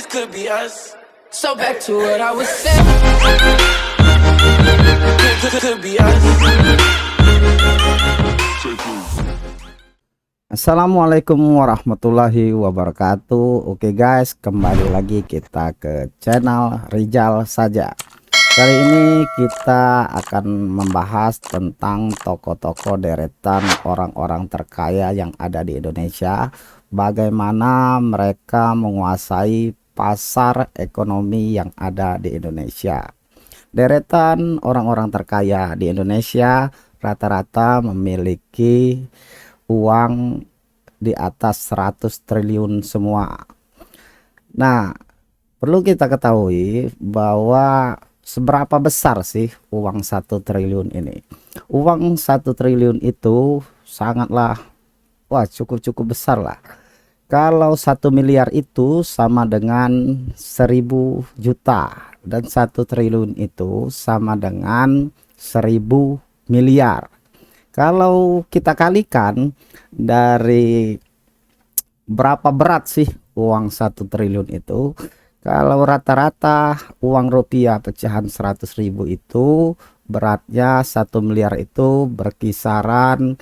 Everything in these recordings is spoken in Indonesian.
this could be us. So back to what I was saying. Could be us. Assalamualaikum warahmatullahi wabarakatuh. Oke guys, kembali lagi kita ke channel Rijal Saja. Kali ini kita akan membahas tentang tokoh-tokoh deretan orang-orang terkaya yang ada di Indonesia, bagaimana mereka menguasai pasar ekonomi yang ada di Indonesia. Deretan orang-orang terkaya di Indonesia rata-rata memiliki uang di atas 100 triliun semua. Nah, perlu kita ketahui bahwa seberapa besar sih uang 1 triliun ini. Uang 1 triliun itu sangatlah cukup besar lah. Kalau 1 miliar itu sama dengan 1000 juta dan 1 triliun itu sama dengan 1000 miliar. Kalau kita kalikan dari berapa berat sih uang 1 triliun itu, kalau rata-rata uang rupiah pecahan 100.000 itu beratnya 1 miliar itu berkisaran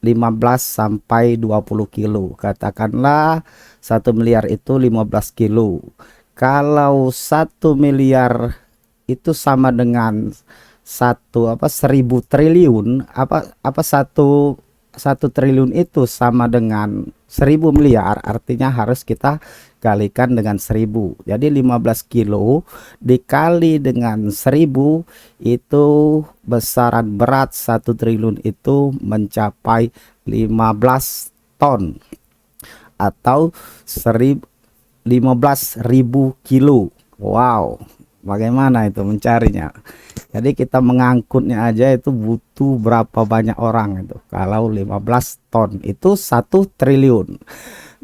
15 sampai 20 kilo. Katakanlah 1 miliar itu 15 kilo. Kalau 1 miliar itu sama dengan 1000 triliun, satu triliun itu sama dengan 1000 miliar, artinya harus kita kalikan dengan 1000. Jadi 15 kilo dikali dengan 1000 itu besaran berat 1 triliun itu mencapai 15 ton atau 15.000 kilo. Wow, bagaimana itu mencarinya? Jadi kita mengangkutnya aja itu butuh berapa banyak orang itu. Kalau 15 ton itu 1 triliun.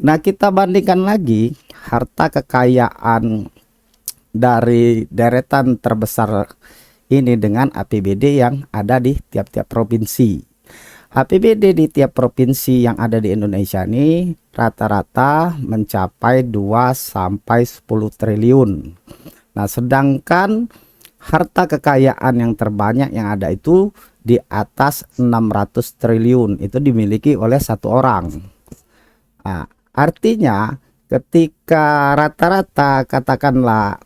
Nah, kita bandingkan lagi harta kekayaan dari deretan terbesar ini dengan APBD yang ada di tiap-tiap provinsi. APBD di tiap provinsi yang ada di Indonesia ini rata-rata mencapai 2 sampai 10 triliun. Nah, sedangkan harta kekayaan yang terbanyak yang ada itu di atas 600 triliun itu dimiliki oleh satu orang. Nah, artinya ketika rata-rata katakanlah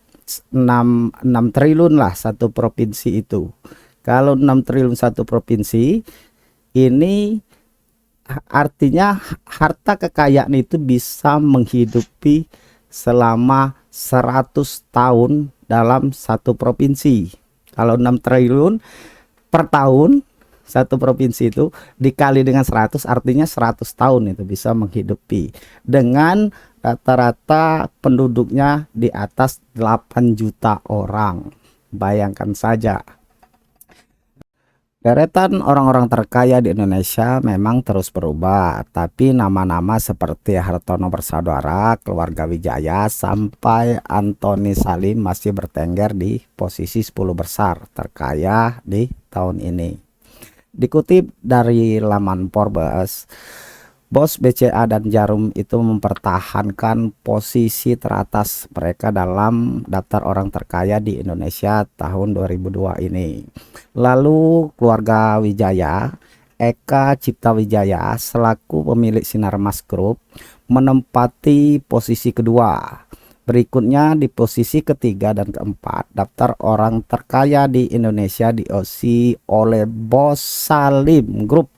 6 triliun lah satu provinsi itu. Kalau 6 triliun satu provinsi ini artinya harta kekayaan itu bisa menghidupi selama 100 tahun dalam satu provinsi. Kalau 6 triliun per tahun satu provinsi itu dikali dengan 100 artinya 100 tahun itu bisa menghidupi dengan rata-rata penduduknya di atas 8 juta orang. Bayangkan saja. Deretan orang-orang terkaya di Indonesia memang terus berubah, tapi nama-nama seperti Hartono Bersaudara, keluarga Wijaya, sampai Antoni Salim masih bertengger di posisi 10 besar terkaya di tahun ini. Dikutip dari laman Forbes, Bos, BCA dan Jarum itu mempertahankan posisi teratas mereka dalam daftar orang terkaya di Indonesia tahun 2002 ini. Lalu keluarga Wijaya, Eka Cipta Wijaya selaku pemilik Sinarmas Group menempati posisi kedua. Berikutnya di posisi ketiga dan keempat daftar orang terkaya di Indonesia diisi oleh Bos Salim Group,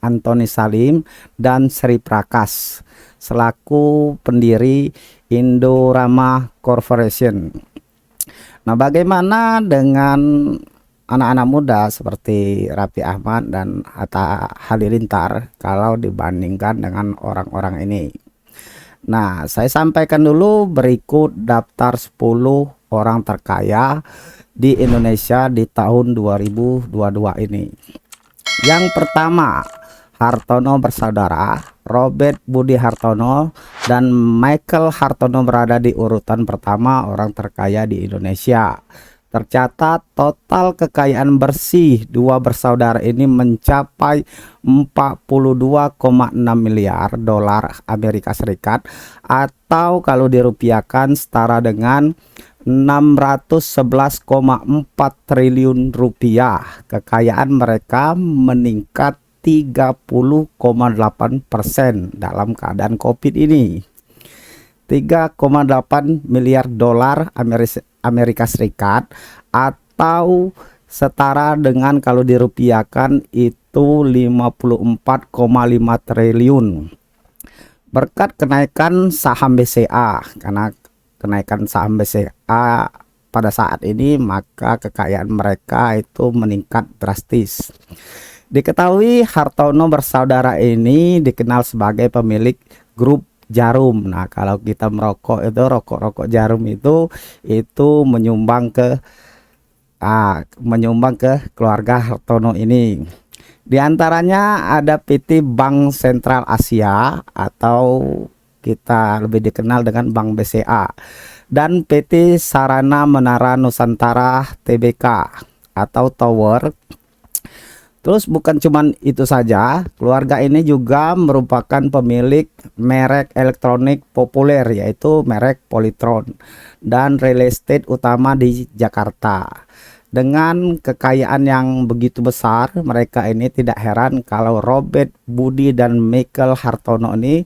Antoni Salim dan Sri Prakas selaku pendiri Indorama Corporation. Nah, bagaimana dengan anak-anak muda seperti Raffi Ahmad dan Atta Halilintar kalau dibandingkan dengan orang-orang ini? Nah, saya sampaikan dulu berikut daftar 10 orang terkaya di Indonesia di tahun 2022 ini. Yang pertama, Hartono Bersaudara, Robert Budi Hartono dan Michael Hartono berada di urutan pertama orang terkaya di Indonesia. Tercatat total kekayaan bersih dua bersaudara ini mencapai 42,6 miliar dolar Amerika Serikat, atau kalau dirupiahkan setara dengan 611,4 triliun rupiah. Kekayaan mereka meningkat 30,8% dalam keadaan Covid ini. 3,8 miliar dolar Amerika Serikat, atau setara dengan kalau dirupiahkan itu 54,5 triliun. Berkat kenaikan saham BCA, karena kenaikan saham BCA pada saat ini, maka kekayaan mereka itu meningkat drastis. Diketahui Hartono bersaudara ini dikenal sebagai pemilik grup Jarum. Nah, kalau kita merokok itu, rokok Jarum itu menyumbang ke keluarga Hartono ini. Di antaranya ada PT Bank Sentral Asia, atau kita lebih dikenal dengan Bank BCA, dan PT Sarana Menara Nusantara Tbk atau Tower. Terus bukan cuman itu saja, keluarga ini juga merupakan pemilik merek elektronik populer, yaitu merek Polytron, dan real estate utama di Jakarta. Dengan kekayaan yang begitu besar, mereka ini tidak heran kalau Robert, Budi, dan Michael Hartono ini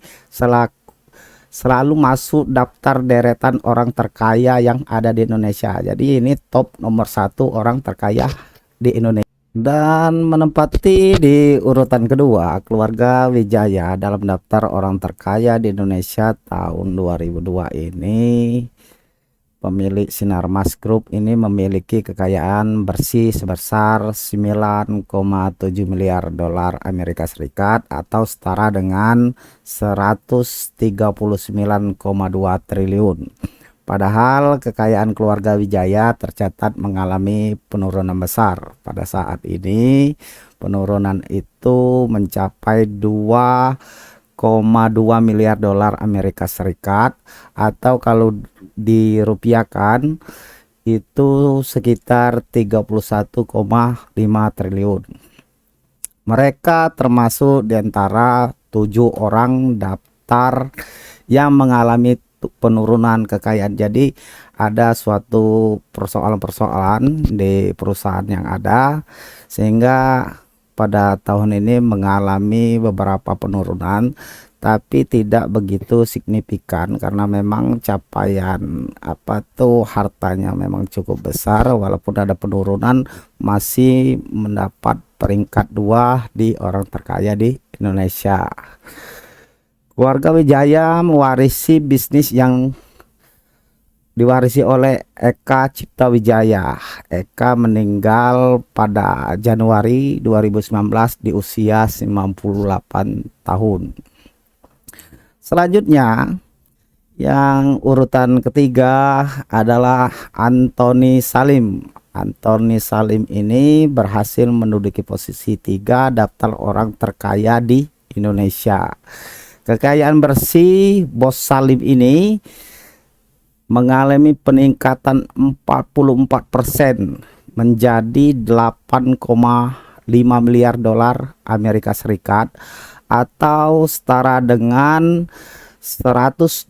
selalu masuk daftar deretan orang terkaya yang ada di Indonesia. Jadi ini top nomor 1 orang terkaya di Indonesia. Dan menempati di urutan kedua, keluarga Wijaya dalam daftar orang terkaya di Indonesia tahun 2002 ini. Pemilik Sinarmas Group ini memiliki kekayaan bersih sebesar 9,7 miliar dolar Amerika Serikat, atau setara dengan 139,2 triliun. Padahal kekayaan keluarga Wijaya tercatat mengalami penurunan besar. Pada saat ini penurunan itu mencapai 2,2 miliar dolar Amerika Serikat, atau kalau dirupiahkan itu sekitar 31,5 triliun. Mereka termasuk diantara 7 orang daftar yang mengalami penurunan kekayaan. Jadi ada suatu persoalan-persoalan di perusahaan yang ada, sehingga pada tahun ini mengalami beberapa penurunan, tapi tidak begitu signifikan karena memang capaian hartanya memang cukup besar. Walaupun ada penurunan, masih mendapat peringkat 2 di orang terkaya di Indonesia. Keluarga Wijaya mewarisi bisnis yang diwarisi oleh Eka Cipta Wijaya. Eka meninggal pada Januari 2019 di usia 98 tahun. Selanjutnya, yang urutan ketiga adalah Antoni Salim. Antoni Salim ini berhasil menduduki posisi 3 daftar orang terkaya di Indonesia. Kekayaan bersih Bos Salim ini mengalami peningkatan 44% menjadi 8,5 miliar dolar Amerika Serikat, atau setara dengan 122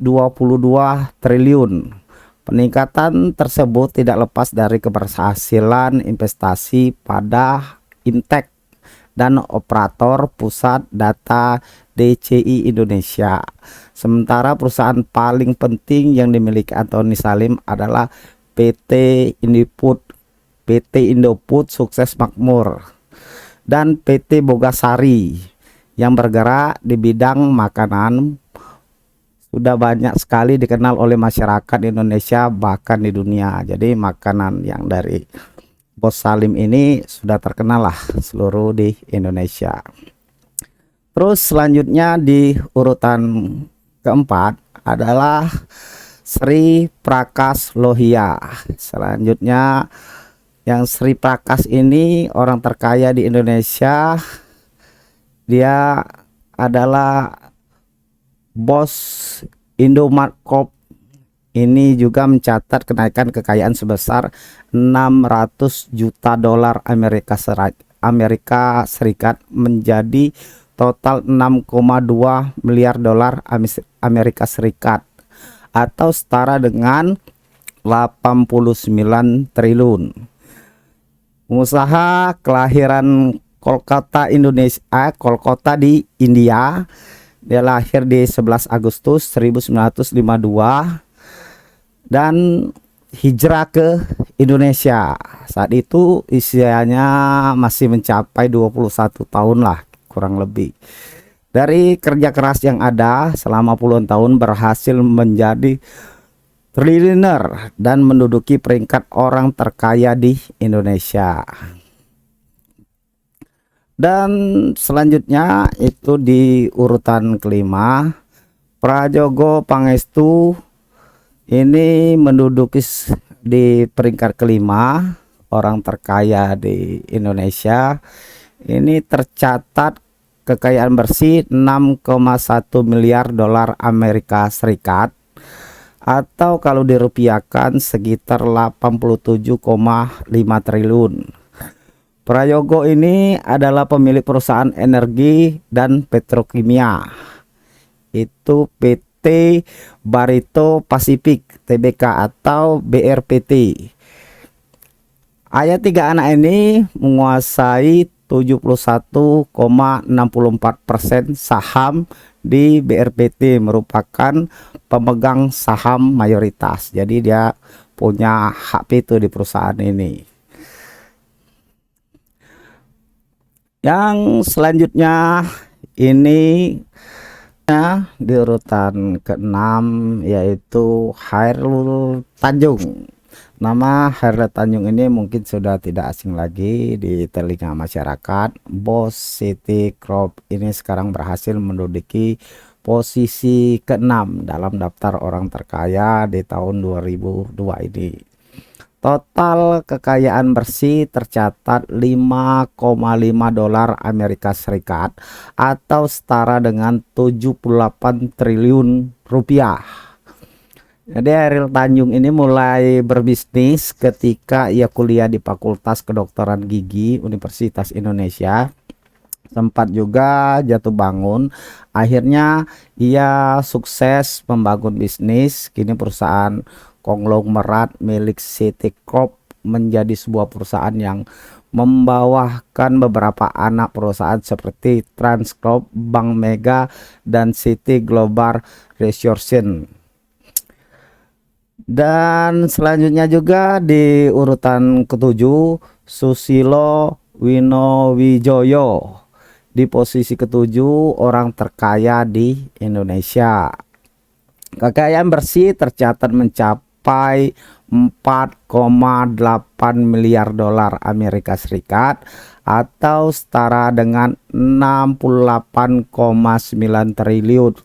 triliun. Peningkatan tersebut tidak lepas dari keberhasilan investasi pada Intek dan operator pusat data DCI Indonesia. Sementara perusahaan paling penting yang dimiliki Antoni Salim adalah PT Indofood Sukses Makmur dan PT Bogasari yang bergerak di bidang makanan. Sudah banyak sekali dikenal oleh masyarakat Indonesia, bahkan di dunia. Jadi makanan yang dari Bos Salim ini sudah terkenal lah seluruh di Indonesia. Terus selanjutnya di urutan keempat adalah Sri Prakas Lohia. Selanjutnya yang Sri Prakas ini orang terkaya di Indonesia. Dia adalah bos Indomaret Corp ini juga mencatat kenaikan kekayaan sebesar 600 juta dolar Amerika Serikat menjadi total 6,2 miliar dolar Amerika Serikat atau setara dengan 89 triliun. Pengusaha kelahiran Kolkata Kolkata di India. Dia lahir di 11 Agustus 1952 dan hijrah ke Indonesia. Saat itu usianya masih mencapai 21 tahun lah kurang lebih. Dari kerja keras yang ada selama puluhan tahun berhasil menjadi triliuner dan menduduki peringkat orang terkaya di Indonesia. Dan selanjutnya itu di urutan kelima, Prajogo Pangestu ini menduduki di peringkat kelima orang terkaya di Indonesia. Ini tercatat kekayaan bersih 6,1 miliar dolar Amerika Serikat atau kalau dirupiahkan sekitar 87,5 triliun. Prayogo ini adalah pemilik perusahaan energi dan petrokimia. Itu PT Barito Pacific Tbk atau BRPT. Ayah tiga anak ini menguasai 71,64% saham di BRPT, merupakan pemegang saham mayoritas. Jadi dia punya hak veto di perusahaan ini. Yang selanjutnya ini di urutan ke-6 yaitu Hairul Tanjung. Nama Hairul Tanjung ini mungkin sudah tidak asing lagi di telinga masyarakat. Bos City Corp ini sekarang berhasil menduduki posisi ke-6 dalam daftar orang terkaya di tahun 2002 ini. Total kekayaan bersih tercatat 5,5 dolar Amerika Serikat atau setara dengan 78 triliun rupiah. Jadi Hairul Tanjung ini mulai berbisnis ketika ia kuliah di Fakultas Kedokteran Gigi Universitas Indonesia. Sempat juga jatuh bangun. Akhirnya ia sukses membangun bisnis. Kini perusahaan konglomerat milik City Corp menjadi sebuah perusahaan yang membawakan beberapa anak perusahaan seperti Transcorp, Bank Mega, dan City Global Resources. Dan selanjutnya juga di urutan ke-7 Susilo Winowijoyo di posisi ke-7 orang terkaya di Indonesia. Kekayaan bersih tercatat mencapai 4,8 miliar dolar Amerika Serikat atau setara dengan 68,9 triliun.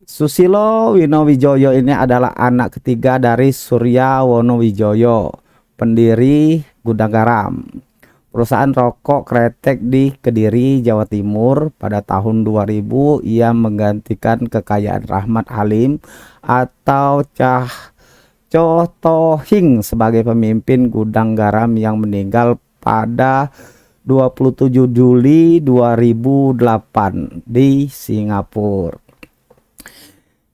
Susilo Winowijoyo ini adalah anak ketiga dari Surya Wonowijoyo, pendiri Gudang Garam, perusahaan rokok kretek di Kediri, Jawa Timur. Pada tahun 2000 ia menggantikan kekayaan Rahmat Halim atau Choh Tohing sebagai pemimpin Gudang Garam yang meninggal pada 27 Juli 2008 di Singapura.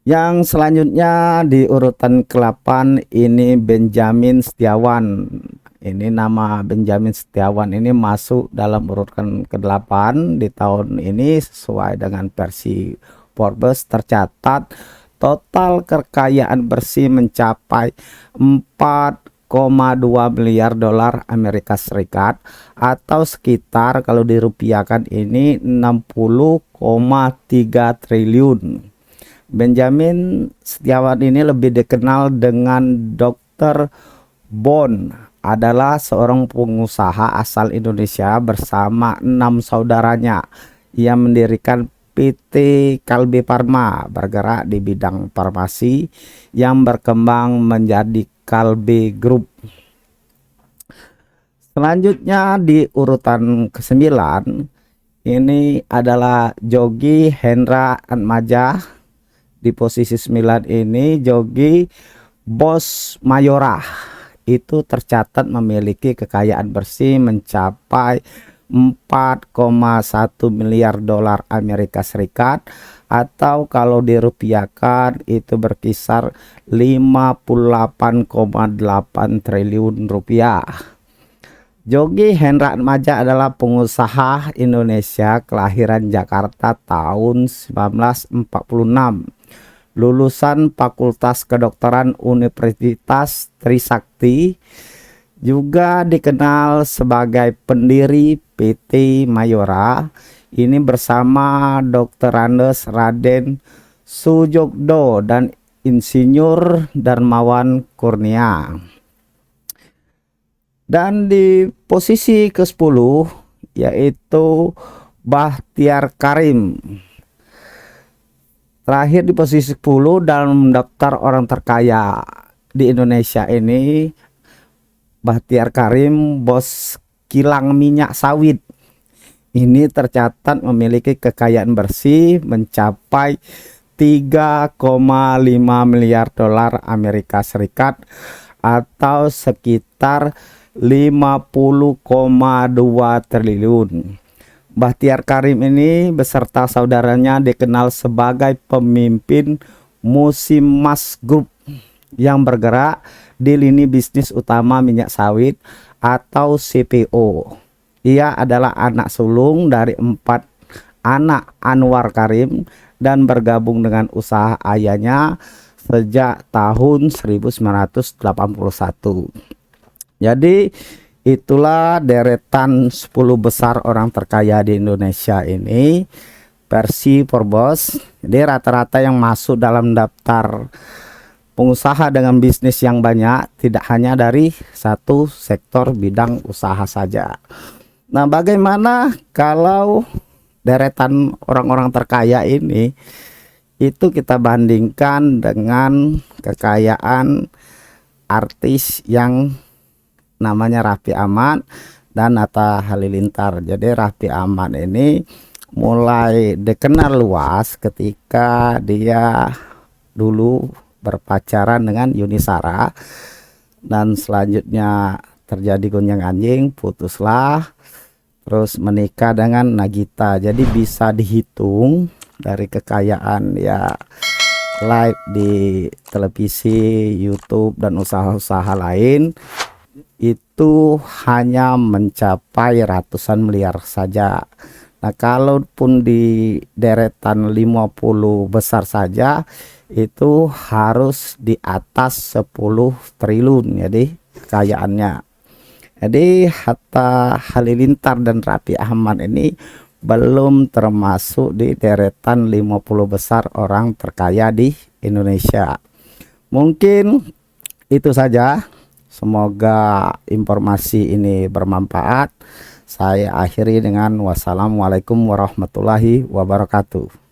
Yang selanjutnya di urutan ke-8 ini Benjamin Setiawan. Ini nama Benjamin Setiawan ini masuk dalam urutan ke-8 di tahun ini sesuai dengan versi Forbes. Tercatat total kekayaan bersih mencapai 4,2 miliar dolar Amerika Serikat atau sekitar kalau dirupiahkan ini 60,3 triliun. Benjamin Setiawan ini lebih dikenal dengan Dr. Bon, adalah seorang pengusaha asal Indonesia bersama 6 saudaranya. Ia mendirikan PT Kalbe Farma, bergerak di bidang farmasi yang berkembang menjadi Kalbe Group. Selanjutnya di urutan ke-9 ini adalah Jogi Hendra Atmaja. Di posisi 9 ini Jogi Bos Mayora itu tercatat memiliki kekayaan bersih mencapai 4,1 miliar dolar Amerika Serikat, atau kalau dirupiahkan itu berkisar 58,8 triliun rupiah. Jogi Hendra Atmaja adalah pengusaha Indonesia kelahiran Jakarta tahun 1946. Lulusan Fakultas Kedokteran Universitas Trisakti, juga dikenal sebagai pendiri PT Mayora. Ini bersama Dr. Andes Raden Sujogdo dan Insinyur Darmawan Kurnia. Dan di posisi ke-10 yaitu Bahtiar Karim. Terakhir di posisi 10 dalam daftar orang terkaya di Indonesia ini Bahtiar Karim, bos kilang minyak sawit. Ini tercatat memiliki kekayaan bersih mencapai 3,5 miliar dolar Amerika Serikat atau sekitar 50,2 triliun. Bahtiar Karim ini beserta saudaranya dikenal sebagai pemimpin Musimas Group yang bergerak di lini bisnis utama minyak sawit atau CPO. Ia adalah anak sulung dari 4 anak Anwar Karim dan bergabung dengan usaha ayahnya sejak tahun 1981. Jadi itulah deretan 10 besar orang terkaya di Indonesia ini versi Forbes. Jadi rata-rata yang masuk dalam daftar pengusaha dengan bisnis yang banyak tidak hanya dari satu sektor bidang usaha saja. Nah, bagaimana kalau deretan orang-orang terkaya ini itu kita bandingkan dengan kekayaan artis yang namanya Raffi Ahmad dan Atta Halilintar. Jadi Raffi Ahmad ini mulai dikenal luas ketika dia dulu berpacaran dengan Yuni Shara, dan selanjutnya terjadi gonjang ganjing, putuslah, terus menikah dengan Nagita. Jadi bisa dihitung dari kekayaan ya live di televisi, YouTube dan usaha-usaha lain itu hanya mencapai ratusan miliar saja. Nah, kalaupun di deretan 50 besar saja itu harus di atas 10 triliun jadi kekayaannya. Jadi Atta Halilintar dan Raffi Ahmad ini belum termasuk di deretan 50 besar orang terkaya di Indonesia. Mungkin itu saja. Semoga informasi ini bermanfaat. Saya akhiri dengan wassalamualaikum warahmatullahi wabarakatuh.